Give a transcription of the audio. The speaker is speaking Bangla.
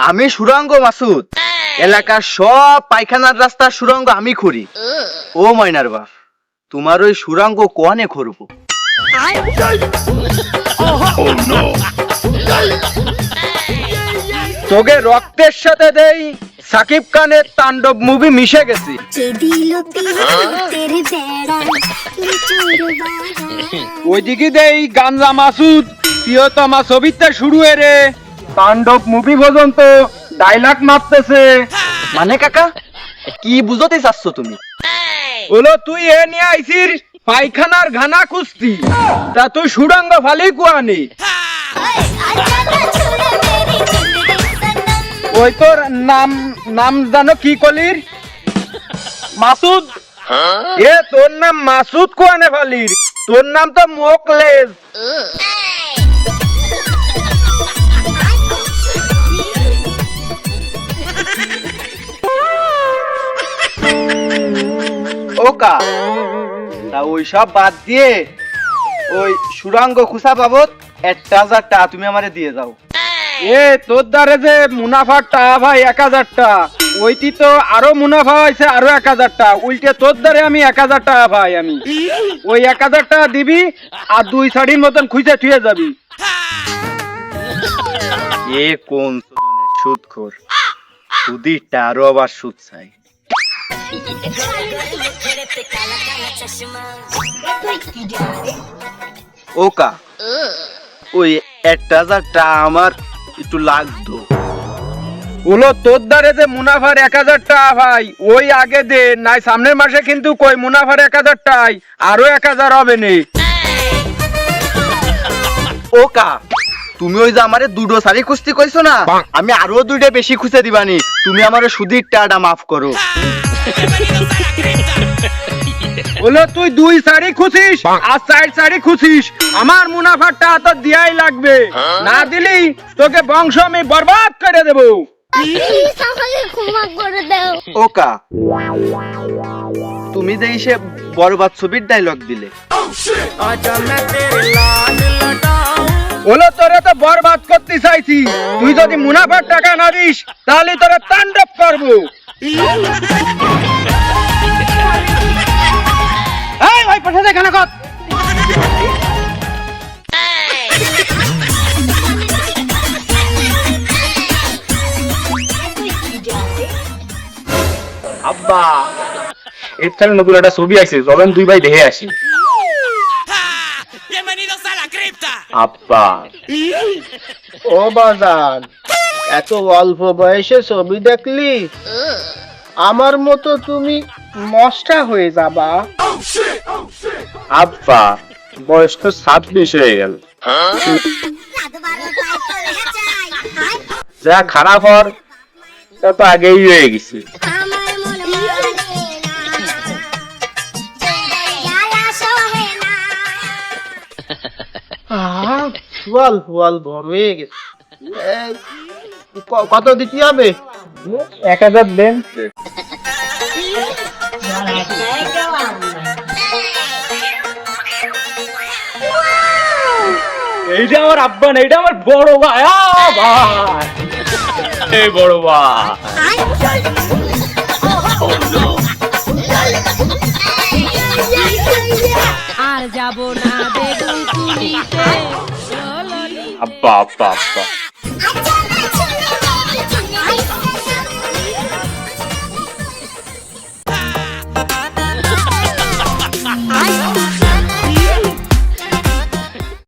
আমি সুরঙ্গ মাসুদ, এলাকার সব পায়খানার রাস্তার সুরঙ্গ আমি করি। ও ময়নার বাপ, তোমার ওই সুরঙ্গ কোয়ানে করবো? তোকে রক্তের সাথে দেই সাকিব খানের তাণ্ডব মুভি মিশে গেছি। ওইদিকে দেই গাঞ্জা মাসুদ প্রিয়তমা ছবিতে শুরু রে তাণ্ডব মুভি পর্যন্ত ডায়লগ মারতেছে। মানে কাকা কি বুঝতে চাচ্ছ তুমি? বলো তুই এ নিয়ে আইছিস পায়খানার ঘানা কুস্তি, তা তুই সুরঙ্গ ফালি কুয়ানি। ওই তোর নাম নাম জানো কি কলির? মাসুদ। এ তোর নাম মাসুদ কুয়ানে ফালির, তোর নাম তো মোকলেজ। ওকা তা ওই সব বাদ দিয়ে ওই সুরঙ্গ খুসা বাবদ 1000 টাকা তুমি আমারে দিয়ে যাও। এ তোর দ্বারে যে মুনাফার টাকা ভাই 1000 টাকা, ওইটি তো আরো মুনাফা হয়েছে আরো 1000 টাকা, উল্টে তোর দ্বারে আমি 1000 টাকা ভাই। আমি ওই 1000 টাকা দিবি আর 2 শাড়ির মতন খুঁজে থুয়ে যাবি। এ কোন সুদখোর, সুদিরটা আরো আবার সুদ চাই। ওকা ওই 1000 টাকা আমার একটু লাগতো। বলো তোর দ্বারে যে মুনাফার 1000 টাকা ভাই ওই আগে দে, নাই সামনের মাসে কিন্তু কই মুনাফার 1000 টাকাই আরো 1000 হবে নে। ওকা তুমি ওই যে আমারে দুটো শাড়ি কুস্তি কইছো না, আমি আরো 2টা বেশি খুঁজে দিবানি, তুমি আমারে সুদির টাকাটা মাফ করো। বলো তুই 2 শাড়ি খুঁজিস আর 4 শাড়ি খুঁজিস, আমার মুনাফাটা তো দিয়াই লাগবে, না দিলি তোকে বংশ আমি বরবাদ করে দেব। ওকা তুমি যে এসে বরবাদ ছবির ডায়লগ দিলে, বলো তোরে তো বরবাদ করতে চাইছি, তুই যদি মুনাফার টাকা না দিস তাহলে তোরে তাণ্ডব করবো। এই ভাই পাঠা দে খানা কত। আব্বা এর নতুন একটা ছবি আছে, চলেন 2 ভাই দেখে আসি। আব্বা ও বাজান, এত অল্প বয়সে ছবি দেখলি, আমার মতো তুমি মস্টা হয়ে যাবা। আব্বা বয়স তো 26 হয়ে গেল, যা খারাপ হওয়ার তা তো আগেই হয়ে গেছে। অল্প বড় হয়ে গেছে। কত দিতে হবে? 1000 দেন। এইটা আমার আব্বা না, এটা আমার বড় ভাই। ভাই এই বড় ভাই আর যাব না বেগুন কুড়িতে। আব্বা আব্বা আব্বা